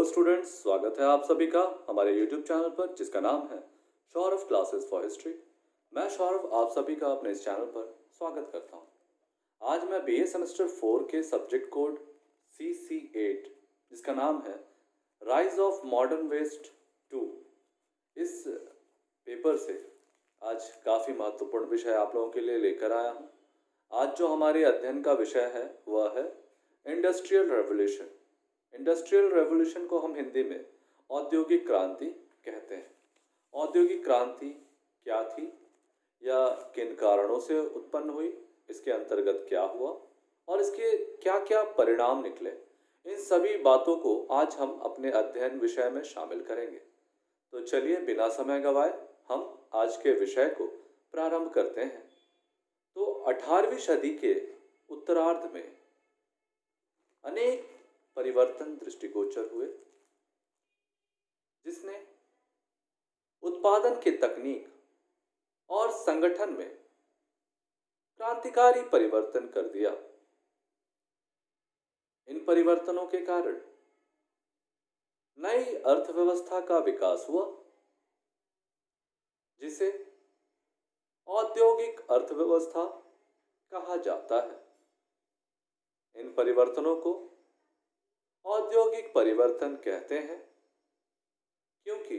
Students, स्वागत है आप सभी का हमारे यूट्यूब चैनल पर जिसका नाम है सौरभ क्लासेस फॉर हिस्ट्री। मैं सौरभ आप सभी का अपने इस चैनल पर स्वागत करता हूं। आज मैं बीए सेमेस्टर 4 के सब्जेक्ट कोड CC8 जिसका नाम है राइज ऑफ मॉडर्न वेस्ट 2, इस पेपर से आज काफ़ी महत्वपूर्ण विषय आप लोगों के लिए लेकर आया हूँ। आज जो हमारे अध्ययन का विषय है वह है इंडस्ट्रियल रेवोल्यूशन। इंडस्ट्रियल रेवोल्यूशन को हम हिंदी में औद्योगिक क्रांति कहते हैं। औद्योगिक क्रांति क्या थी या किन कारणों से उत्पन्न हुई, इसके अंतर्गत क्या हुआ और इसके क्या क्या परिणाम निकले, इन सभी बातों को आज हम अपने अध्ययन विषय में शामिल करेंगे। तो चलिए बिना समय गवाए हम आज के विषय को प्रारंभ करते हैं। तो 18वीं सदी के उत्तरार्ध में अनेक परिवर्तन दृष्टिगोचर हुए जिसने उत्पादन के तकनीक और संगठन में क्रांतिकारी परिवर्तन कर दिया। इन परिवर्तनों के कारण नई अर्थव्यवस्था का विकास हुआ जिसे औद्योगिक अर्थव्यवस्था कहा जाता है। इन परिवर्तनों को औद्योगिक परिवर्तन कहते हैं क्योंकि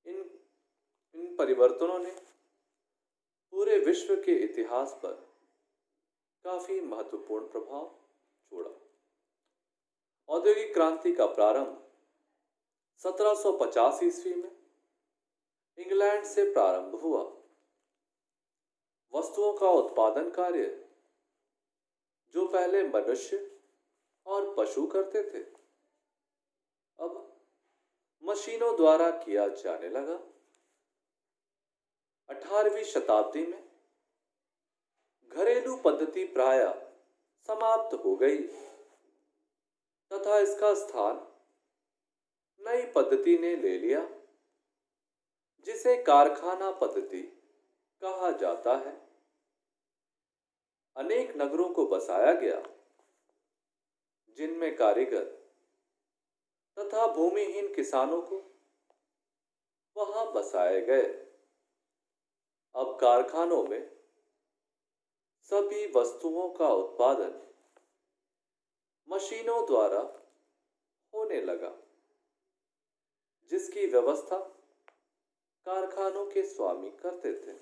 इन इन परिवर्तनों ने पूरे विश्व के इतिहास पर काफी महत्वपूर्ण प्रभाव छोड़ा। औद्योगिक क्रांति का प्रारंभ 1750 ईस्वी में इंग्लैंड से प्रारंभ हुआ। वस्तुओं का उत्पादन कार्य जो पहले मनुष्य और पशु करते थे, अब मशीनों द्वारा किया जाने लगा। 18वीं शताब्दी में घरेलू पद्धति प्रायः समाप्त हो गई तथा इसका स्थान नई पद्धति ने ले लिया जिसे कारखाना पद्धति कहा जाता है। अनेक नगरों को बसाया गया जिनमें कारीगर तथा भूमिहीन किसानों को वहां बसाए गए। अब कारखानों में सभी वस्तुओं का उत्पादन मशीनों द्वारा होने लगा जिसकी व्यवस्था कारखानों के स्वामी करते थे।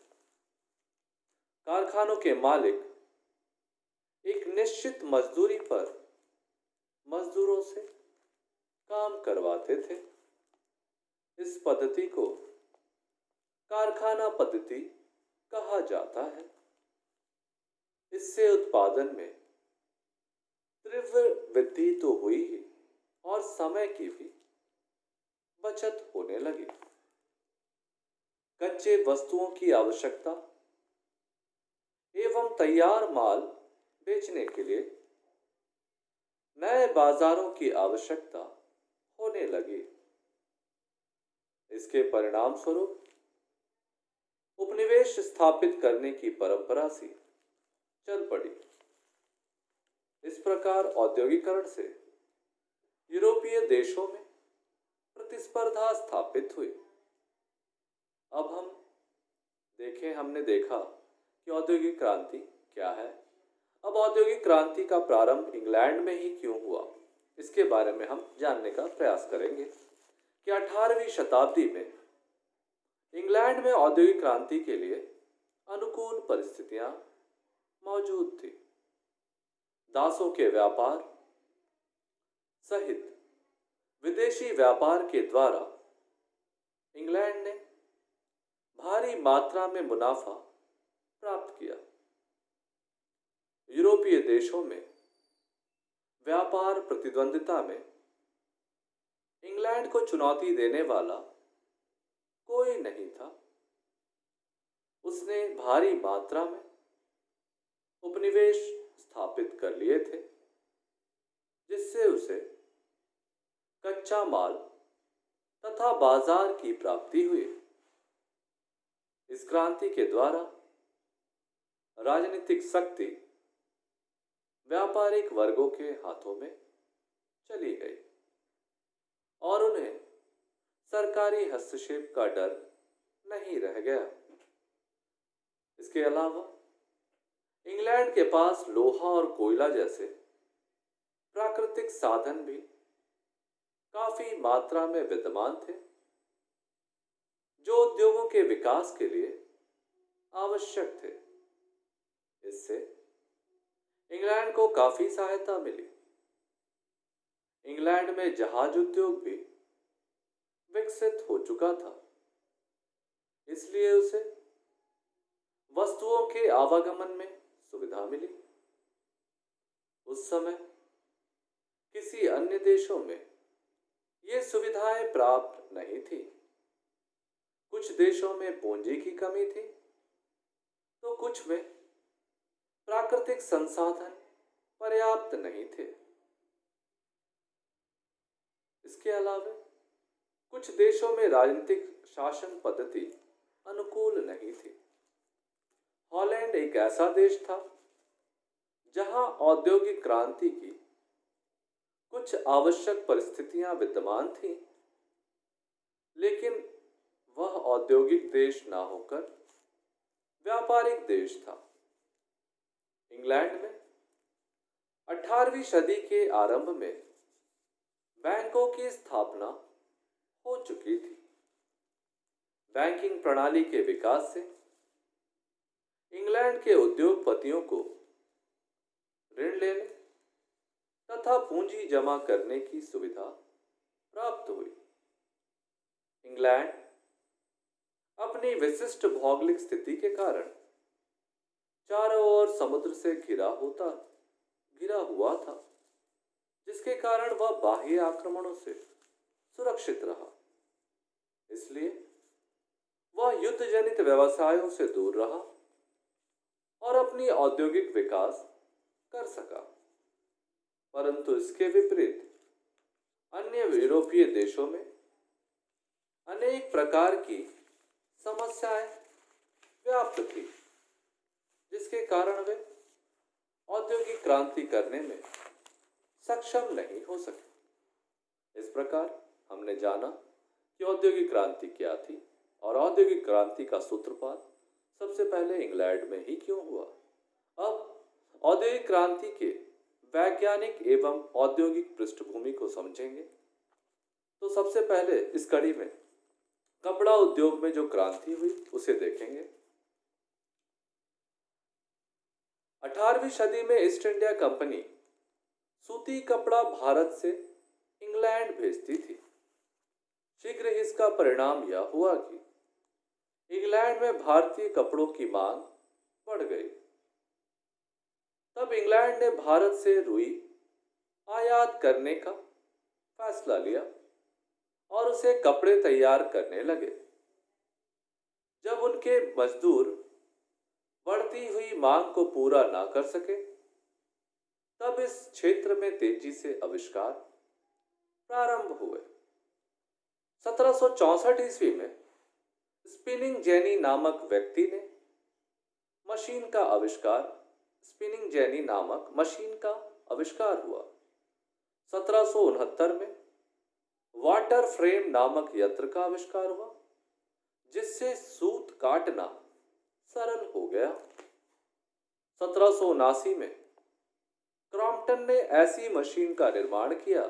कारखानों के मालिक एक निश्चित मजदूरी पर मजदूरों से काम करवाते थे। इस पद्धति को कारखाना पद्धति कहा जाता है। इससे उत्पादन में तीव्र वृद्धि तो हुई ही और समय की भी बचत होने लगी। कच्चे वस्तुओं की आवश्यकता एवं तैयार माल बेचने के लिए नए बाजारों की आवश्यकता होने लगी। इसके परिणाम स्वरूप उपनिवेश स्थापित करने की परंपरा सी चल पड़ी। इस प्रकार औद्योगिकरण से यूरोपीय देशों में प्रतिस्पर्धा स्थापित हुई। अब हमने देखा कि औद्योगिक क्रांति क्या है। अब औद्योगिक क्रांति का प्रारंभ इंग्लैंड में ही क्यों हुआ, इसके बारे में हम जानने का प्रयास करेंगे कि 18वीं शताब्दी में इंग्लैंड में औद्योगिक क्रांति के लिए अनुकूल परिस्थितियां मौजूद थी। दासों के व्यापार सहित विदेशी व्यापार के द्वारा इंग्लैंड ने भारी मात्रा में मुनाफा प्राप्त किया। यूरोपीय देशों में व्यापार प्रतिद्वंदिता में इंग्लैंड को चुनौती देने वाला कोई नहीं था। उसने भारी मात्रा में उपनिवेश स्थापित कर लिए थे जिससे उसे कच्चा माल तथा बाजार की प्राप्ति हुई। इस क्रांति के द्वारा राजनीतिक शक्ति व्यापारिक वर्गों के हाथों में चली गई। सरकारी हस्तक्षेप का डर नहीं रह गया। इसके अलावा इंग्लैंड के पास लोहा और कोयला जैसे प्राकृतिक साधन भी काफी मात्रा में विद्यमान थे, जो उद्योगों के विकास के लिए आवश्यक थे। इससे इंग्लैंड को काफी सहायता मिली। इंग्लैंड में जहाज उद्योग भी विकसित हो चुका था, इसलिए उसे वस्तुओं के आवागमन में सुविधा मिली। उस समय किसी अन्य देशों में ये सुविधाएं प्राप्त नहीं थी। कुछ देशों में पूंजी की कमी थी, तो कुछ में प्राकृतिक संसाधन पर्याप्त नहीं थे। इसके अलावा कुछ देशों में राजनीतिक शासन पद्धति अनुकूल नहीं थी। हॉलैंड एक ऐसा देश था जहां औद्योगिक क्रांति की कुछ आवश्यक परिस्थितियां विद्यमान थीं, लेकिन वह औद्योगिक देश ना होकर व्यापारिक देश था। इंग्लैंड में 18वीं सदी के आरंभ में बैंकों की स्थापना हो चुकी थी। बैंकिंग प्रणाली के विकास से इंग्लैंड के उद्योगपतियों को ऋण लेने तथा पूंजी जमा करने की सुविधा प्राप्त हुई। इंग्लैंड अपनी विशिष्ट भौगोलिक स्थिति के कारण चारों ओर समुद्र से घिरा हुआ था, जिसके कारण वह बाह्य आक्रमणों से सुरक्षित रहा। इसलिए वह युद्ध जनित व्यवसायों से दूर रहा और अपनी औद्योगिक विकास कर सका। परंतु इसके विपरीत अन्य यूरोपीय देशों में अनेक प्रकार की समस्याएं व्याप्त थी, जिसके कारण वे औद्योगिक क्रांति करने में सक्षम नहीं हो सके। इस प्रकार हमने जाना कि औद्योगिक क्रांति क्या थी और औद्योगिक क्रांति का सूत्रपात सबसे पहले इंग्लैंड में ही क्यों हुआ। अब औद्योगिक क्रांति के वैज्ञानिक एवं औद्योगिक पृष्ठभूमि को समझेंगे। तो सबसे पहले इस कड़ी में कपड़ा उद्योग में जो क्रांति हुई उसे देखेंगे। 18वीं सदी में ईस्ट इंडिया कंपनी सूती कपड़ा भारत से इंग्लैंड भेजती थी। शीघ्र ही इसका परिणाम यह हुआ कि इंग्लैंड में भारतीय कपड़ों की मांग बढ़ गई। तब इंग्लैंड ने भारत से रुई आयात करने का फैसला लिया और उसे कपड़े तैयार करने लगे। जब उनके मजदूर बढ़ती हुई मांग को पूरा ना कर सके, तब इस क्षेत्र में तेजी से आविष्कार प्रारंभ हुए। 1764 ईस्वी में स्पिनिंग जेनी नामक व्यक्ति ने मशीन का आविष्कार हुआ। 1769 में वाटर फ्रेम नामक यंत्र का आविष्कार हुआ, जिससे सूत काटना सरल हो गया। 1779 में क्रॉम्पटन ने ऐसी मशीन का निर्माण किया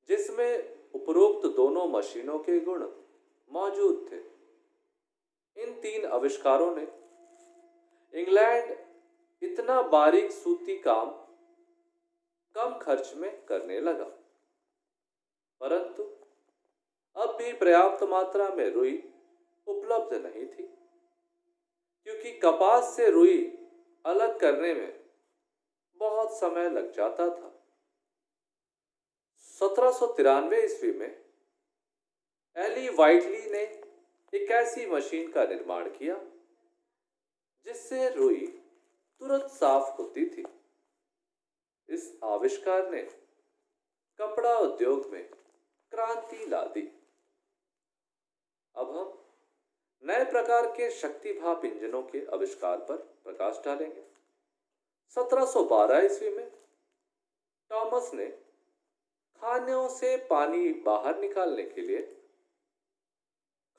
जिसमें उपरोक्त दोनों मशीनों के गुण मौजूद थे। इन तीन आविष्कारों ने इंग्लैंड इतना बारीक सूती काम कम खर्च में करने लगा। परंतु अब भी पर्याप्त मात्रा में रुई उपलब्ध नहीं थी, क्योंकि कपास से रुई अलग करने में बहुत समय लग जाता था। 1793 ईस्वी में एली व्हाइटली ने एक ऐसी मशीन का निर्माण किया जिससे रुई तुरंत साफ होती थी। इस आविष्कार ने कपड़ा उद्योग में क्रांति ला दी। अब हम नए प्रकार के शक्ति भाप इंजनों के आविष्कार पर प्रकाश डालेंगे। 1712 ईस्वी में टॉमस ने खान खानों से पानी बाहर निकालने के लिए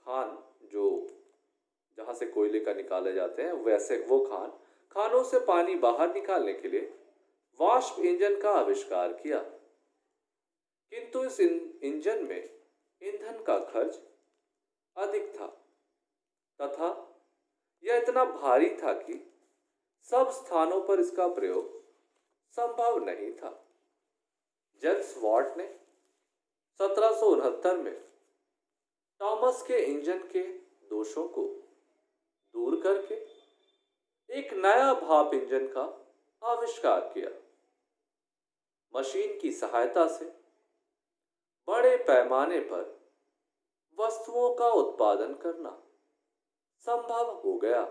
खान जो जहाँ से कोयले का निकाले जाते हैं वैसे वो खानों से पानी बाहर निकालने के लिए वाष्प इंजन का आविष्कार किया। किंतु इस इंजन में ईंधन का खर्च अधिक था तथा यह इतना भारी था कि सब स्थानों पर इसका प्रयोग संभव नहीं था। जेम्स वाट ने 1769 में थॉमस के इंजन के दोषों को दूर करके एक नया भाप इंजन का आविष्कार किया। मशीन की सहायता से बड़े पैमाने पर वस्तुओं का उत्पादन करना संभव हो गया।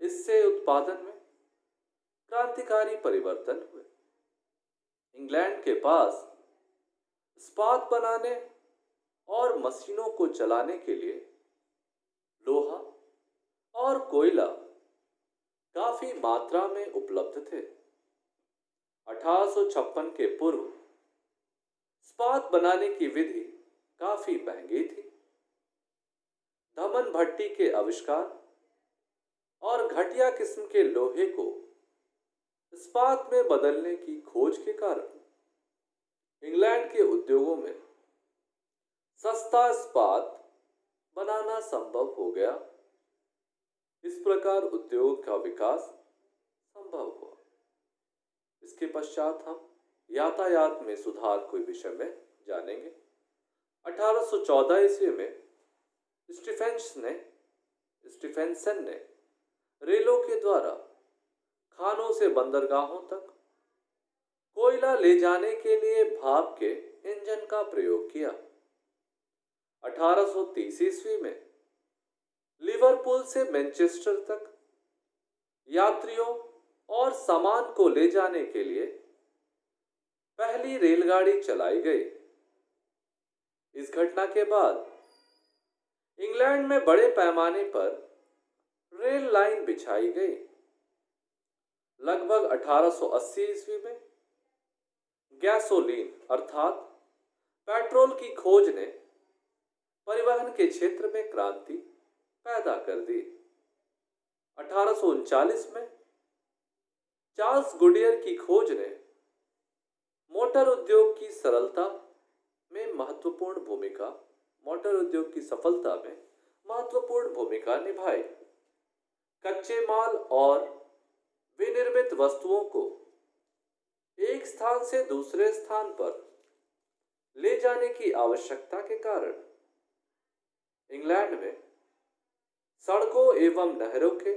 इससे उत्पादन में क्रांतिकारी परिवर्तन हुए। इंग्लैंड के पास इस्पात बनाने और मशीनों को चलाने के लिए लोहा और कोयला काफी मात्रा में उपलब्ध थे। 1856 के पूर्व इस्पात बनाने की विधि काफी महंगी थी। धमन भट्टी के आविष्कार और घटिया किस्म के लोहे को इस्पात में बदलने की खोज के कारण इंग्लैंड के उद्योगों में सस्ता इस्पात बनाना संभव हो गया। इस प्रकार उद्योग का विकास संभव हुआ। इसके पश्चात हम यातायात में सुधार के विषय में जानेंगे। 1814 ईस्वी में स्टीफेंसन ने रेलों के द्वारा खानों से बंदरगाहों तक कोयला ले जाने के लिए भाप के इंजन का प्रयोग किया। 1830 ईस्वी में लिवरपूल से मैनचेस्टर तक यात्रियों और सामान को ले जाने के लिए पहली रेलगाड़ी चलाई गई। इस घटना के बाद इंग्लैंड में बड़े पैमाने पर रेल लाइन बिछाई गई। लगभग 1880 ईस्वी में गैसोलीन अर्थात पेट्रोल की खोज ने परिवहन के क्षेत्र में क्रांति पैदा कर दी। 1839 में चार्ल्स गुडियर की खोज ने मोटर उद्योग की सफलता में महत्वपूर्ण भूमिका निभाई। कच्चे माल और विनिर्मित वस्तुओं को एक स्थान से दूसरे स्थान पर ले जाने की आवश्यकता के कारण इंग्लैंड में सड़कों एवं नहरों के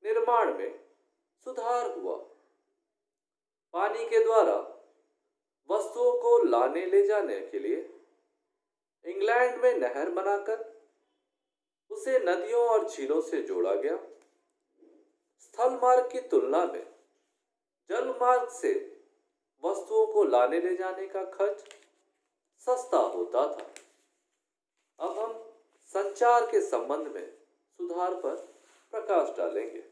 निर्माण में सुधार हुआ। पानी के द्वारा वस्तुओं को लाने ले जाने के लिए इंग्लैंड में नहर बनाकर उसे नदियों और झीलों से जोड़ा गया। स्थल मार्ग की तुलना में जल मार्ग से वस्तुओं को लाने ले जाने का खर्च सस्ता होता था। अब हम संचार के संबंध में सुधार पर प्रकाश डालेंगे।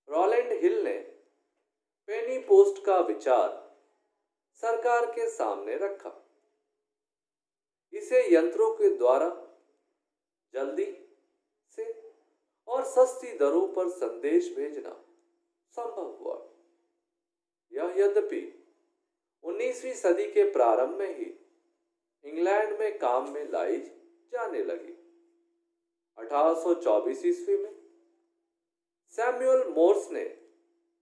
रॉलैंड हिल ने पेनी पोस्ट का विचार सरकार के सामने रखा। इसे यंत्रों के द्वारा जल्दी से और सस्ती दरों पर संदेश भेजना संभव हुआ। यह यद्यपि 19वीं सदी के प्रारंभ में ही इंग्लैंड में काम में लाई जाने लगी। 1824 ईस्वी में सैमुअल मोर्स ने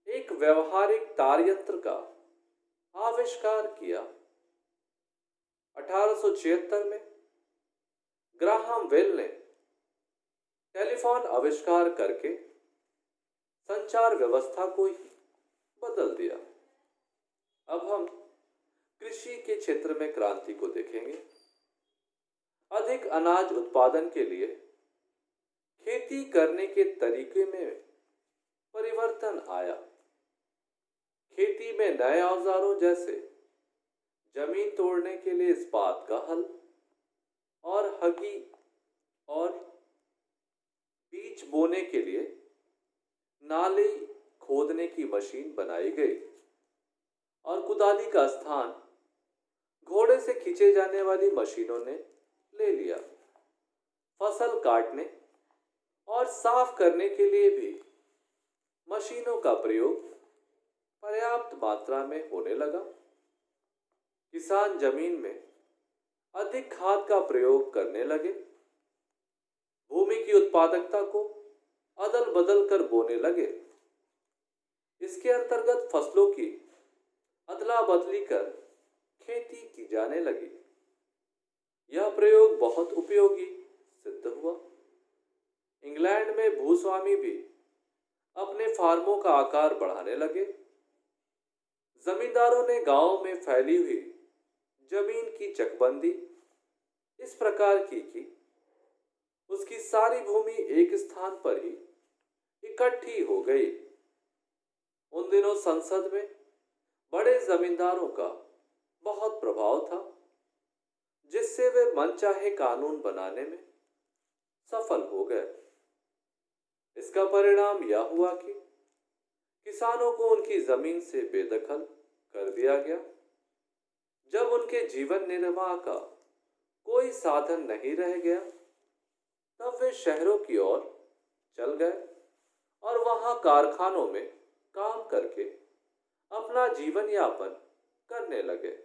एक व्यवहारिक तार यंत्र का आविष्कार किया। 1876 में ग्राहम बेल ने टेलीफोन आविष्कार करके संचार व्यवस्था को ही बदल दिया। अब हम कृषि के क्षेत्र में क्रांति को देखेंगे। अधिक अनाज उत्पादन के लिए खेती करने के तरीके में परिवर्तन आया। खेती में नए औजारों जैसे जमीन तोड़ने के लिए इस्पात का हल और हगी और बीज बोने के लिए नाली खोदने की मशीन बनाई गई और कुदाली का स्थान घोड़े से खींचे जाने वाली मशीनों ने ले लिया। फसल काटने और साफ करने के लिए भी मशीनों का प्रयोग पर्याप्त मात्रा में होने लगा। किसान जमीन में अधिक खाद का प्रयोग करने लगे, भूमि की उत्पादकता को अदल बदल कर बोने लगे। इसके अंतर्गत फसलों की अदला बदली कर खेती की जाने लगी। यह प्रयोग बहुत उपयोगी सिद्ध हुआ। इंग्लैंड में भूस्वामी भी अपने फार्मों का आकार बढ़ाने लगे। जमींदारों ने गांवों में फैली हुई जमीन की चकबंदी इस प्रकार की कि उसकी सारी भूमि एक स्थान पर ही इकट्ठी हो गई। उन दिनों संसद में बड़े जमींदारों का बहुत प्रभाव था, जिससे वे मनचाहे कानून बनाने में सफल हो गए। इसका परिणाम यह हुआ कि किसानों को उनकी जमीन से बेदखल कर दिया गया। जब उनके जीवन निर्वाह का कोई साधन नहीं रह गया, तब वे शहरों की ओर चल गए और वहां कारखानों में काम करके अपना जीवन यापन करने लगे।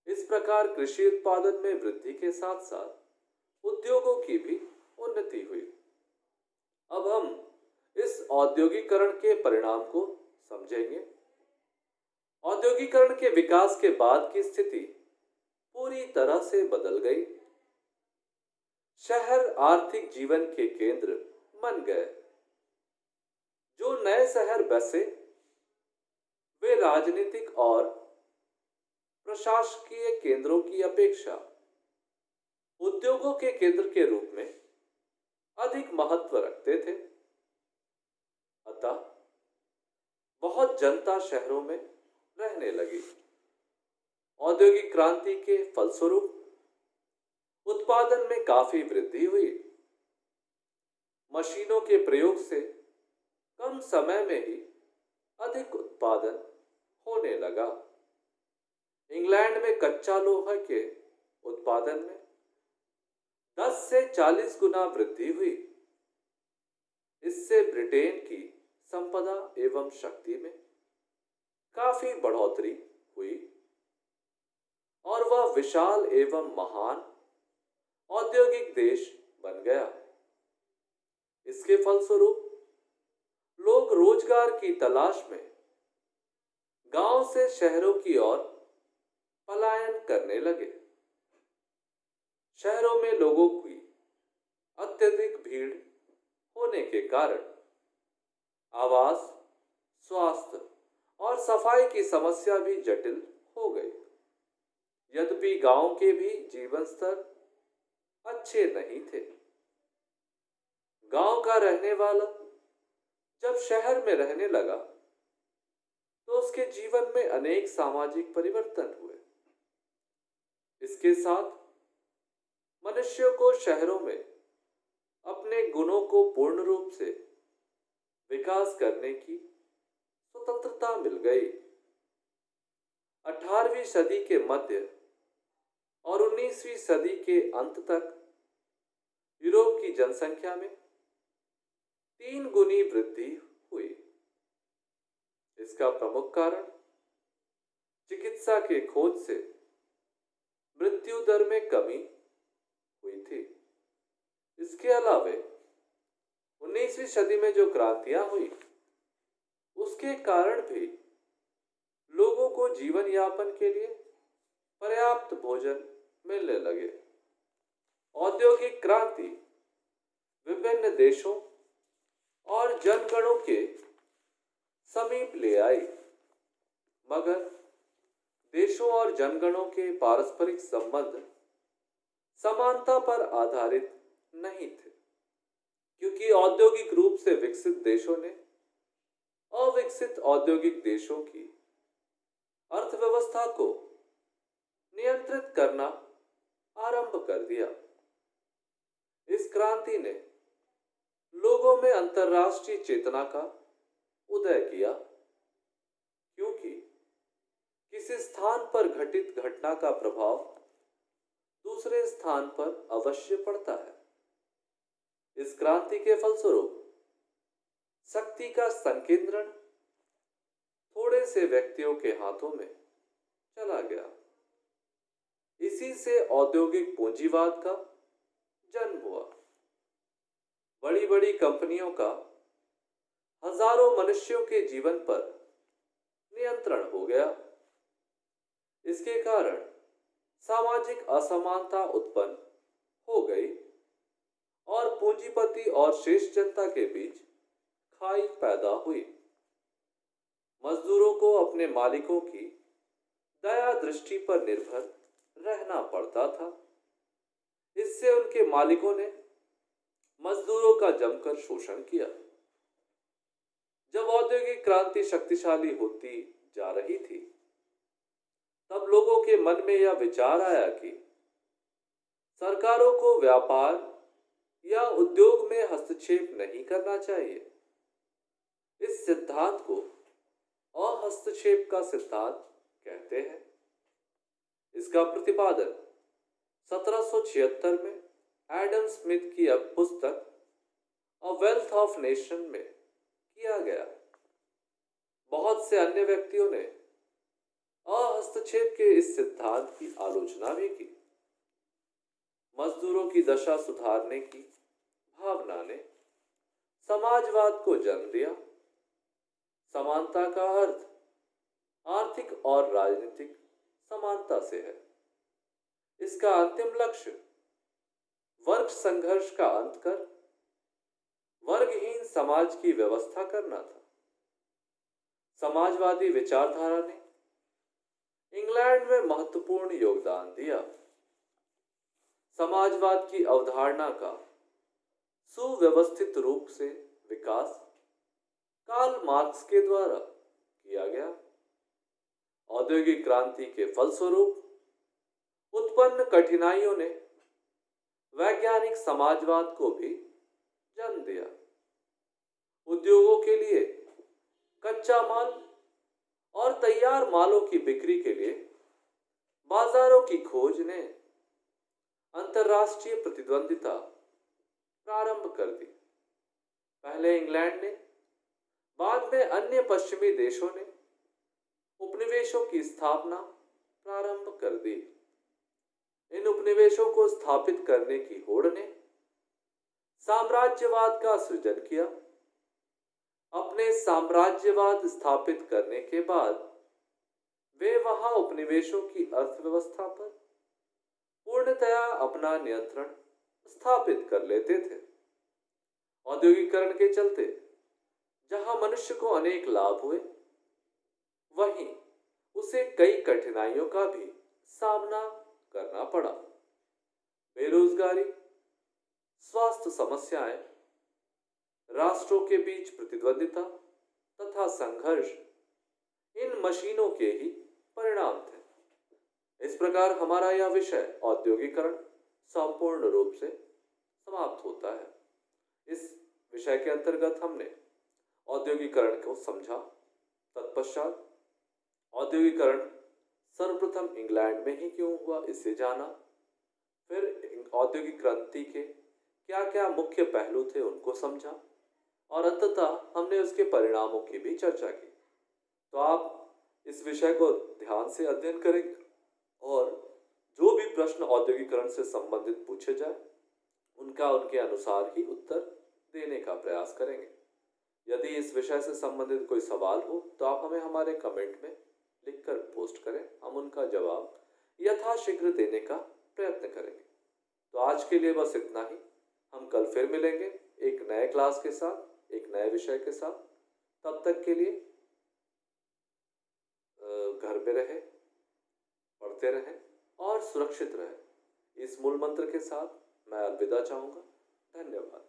इस प्रकार कृषि उत्पादन में वृद्धि के साथ साथ उद्योगों की भी उन्नति हुई। अब हम इस औद्योगिकरण के परिणाम को समझेंगे। औद्योगिकरण के विकास के बाद की स्थिति पूरी तरह से बदल गई। शहर आर्थिक जीवन के केंद्र बन गए। जो नए शहर बसे, वे राजनीतिक और प्रशासकीय केंद्रों की अपेक्षा उद्योगों के केंद्र के रूप में अधिक महत्व रखते थे। अतः बहुत जनता शहरों में रहने लगी। औद्योगिक क्रांति के फलस्वरूप उत्पादन में काफी वृद्धि हुई। मशीनों के प्रयोग से कम समय में ही अधिक उत्पादन होने लगा। इंग्लैंड में कच्चा लोहा के उत्पादन में 10 से 40 गुना वृद्धि हुई। इससे ब्रिटेन की संपदा एवं शक्ति में काफी बढ़ोतरी हुई और वह विशाल एवं महान औद्योगिक देश बन गया। इसके फलस्वरूप लोग रोजगार की तलाश में गांव से शहरों की ओर पलायन करने लगे। शहरों में लोगों की अत्यधिक भीड़ होने के कारण आवास, स्वास्थ्य और सफाई की समस्या भी जटिल हो गई। यद्यपि गांव के भी जीवन स्तर अच्छे नहीं थे। गांव का रहने वाला जब शहर में रहने लगा, तो उसके जीवन में अनेक सामाजिक परिवर्तन हुए। इसके साथ मनुष्यों को शहरों में अपने गुणों को पूर्ण रूप से विकास करने की स्वतंत्रता मिल गई। 18वीं सदी के मध्य और 19वीं सदी के अंत तक यूरोप की जनसंख्या में 3 गुनी वृद्धि हुई। इसका प्रमुख कारण चिकित्सा के खोज से मृत्यु दर में कमी हुई थी। इसके अलावे 19वीं सदी में जो क्रांतियां हुई, उसके कारण भी लोगों को जीवन यापन के लिए पर्याप्त भोजन मिलने लगे। औद्योगिक क्रांति विभिन्न देशों और जनगणों के समीप ले आई, मगर देशों और जनगणों के पारस्परिक संबंध समानता पर आधारित नहीं थे, क्योंकि औद्योगिक रूप से विकसित देशों ने अविकसित औद्योगिक देशों की अर्थव्यवस्था को नियंत्रित करना आरंभ कर दिया। इस क्रांति ने लोगों में अंतर्राष्ट्रीय चेतना का उदय किया, क्योंकि किसी स्थान पर घटित घटना का प्रभाव दूसरे स्थान पर अवश्य पड़ता है। इस क्रांति के फलस्वरूप शक्ति का संकेंद्रण थोड़े से व्यक्तियों के हाथों में चला गया। इसी से औद्योगिक पूंजीवाद का जन्म हुआ। बड़ी बड़ी कंपनियों का हजारों मनुष्यों के जीवन पर नियंत्रण हो गया। इसके कारण सामाजिक असमानता उत्पन्न हो गई और पूंजीपति और शेष जनता के बीच खाई पैदा हुई। मजदूरों को अपने मालिकों की दया दृष्टि पर निर्भर रहना पड़ता था। इससे उनके मालिकों ने मजदूरों का जमकर शोषण किया। जब औद्योगिक क्रांति शक्तिशाली होती जा रही थी, तब लोगों के मन में यह विचार आया कि सरकारों को व्यापार या उद्योग में हस्तक्षेप नहीं करना चाहिए। इस सिद्धांत को अहस्तक्षेप का सिद्धांत कहते हैं। इसका प्रतिपादन 1776 में एडम स्मिथ की पुस्तक अ वेल्थ ऑफ नेशन में किया गया। बहुत से अन्य व्यक्तियों ने अहस्तक्षेप के इस सिद्धांत की आलोचना भी की। मजदूरों की दशा सुधारने की भावना ने समाजवाद को जन्म दिया। समानता का अर्थ आर्थिक और राजनीतिक समानता से है। इसका अंतिम लक्ष्य वर्ग संघर्ष का अंत कर वर्गहीन समाज की व्यवस्था करना था। समाजवादी विचारधारा ने इंग्लैंड में महत्वपूर्ण योगदान दिया। समाजवाद की अवधारणा का सुव्यवस्थित रूप से विकास कार्ल मार्क्स के द्वारा किया गया। औद्योगिक क्रांति के फलस्वरूप उत्पन्न कठिनाइयों ने वैज्ञानिक समाजवाद को भी जन्म दिया। उद्योगों के लिए कच्चा माल और तैयार मालों की बिक्री के लिए बाजारों की खोज ने अंतरराष्ट्रीय प्रतिद्वंदिता प्रारंभ कर दी। पहले इंग्लैंड ने, बाद में अन्य पश्चिमी देशों ने उपनिवेशों की स्थापना प्रारंभ कर दी। इन उपनिवेशों को स्थापित करने की होड़ ने साम्राज्यवाद का सृजन किया। अपने साम्राज्यवाद स्थापित करने के बाद वे वहां उपनिवेशों की अर्थव्यवस्था पर पूर्णतया अपना नियंत्रण स्थापित कर लेते थे। औद्योगिकरण के चलते जहां मनुष्य को अनेक लाभ हुए, वहीं उसे कई कठिनाइयों का भी सामना करना पड़ा। बेरोजगारी, स्वास्थ्य समस्याएं, राष्ट्रों के बीच प्रतिद्वंदिता तथा संघर्ष इन मशीनों के ही परिणाम थे। इस प्रकार हमारा यह विषय औद्योगिकरण संपूर्ण रूप से समाप्त होता है। इस विषय के अंतर्गत हमने औद्योगिकरण को समझा। तत्पश्चात औद्योगिकरण सर्वप्रथम इंग्लैंड में ही क्यों हुआ इसे जाना। फिर औद्योगिक क्रांति के क्या क्या मुख्य पहलू थे उनको समझा और अंततः हमने उसके परिणामों की भी चर्चा की। तो आप इस विषय को ध्यान से अध्ययन करेंगे और जो भी प्रश्न औद्योगिकरण से संबंधित पूछे जाए उनका उनके अनुसार ही उत्तर देने का प्रयास करेंगे। यदि इस विषय से संबंधित कोई सवाल हो तो आप हमें हमारे कमेंट में लिखकर पोस्ट करें। हम उनका जवाब यथाशीघ्र देने का प्रयत्न करेंगे। तो आज के लिए बस इतना ही। हम कल फिर मिलेंगे एक नए क्लास के साथ, एक नए विषय के साथ। तब तक के लिए घर में रहें, पढ़ते रहें और सुरक्षित रहें। इस मूल मंत्र के साथ मैं अलविदा चाहूँगा। धन्यवाद।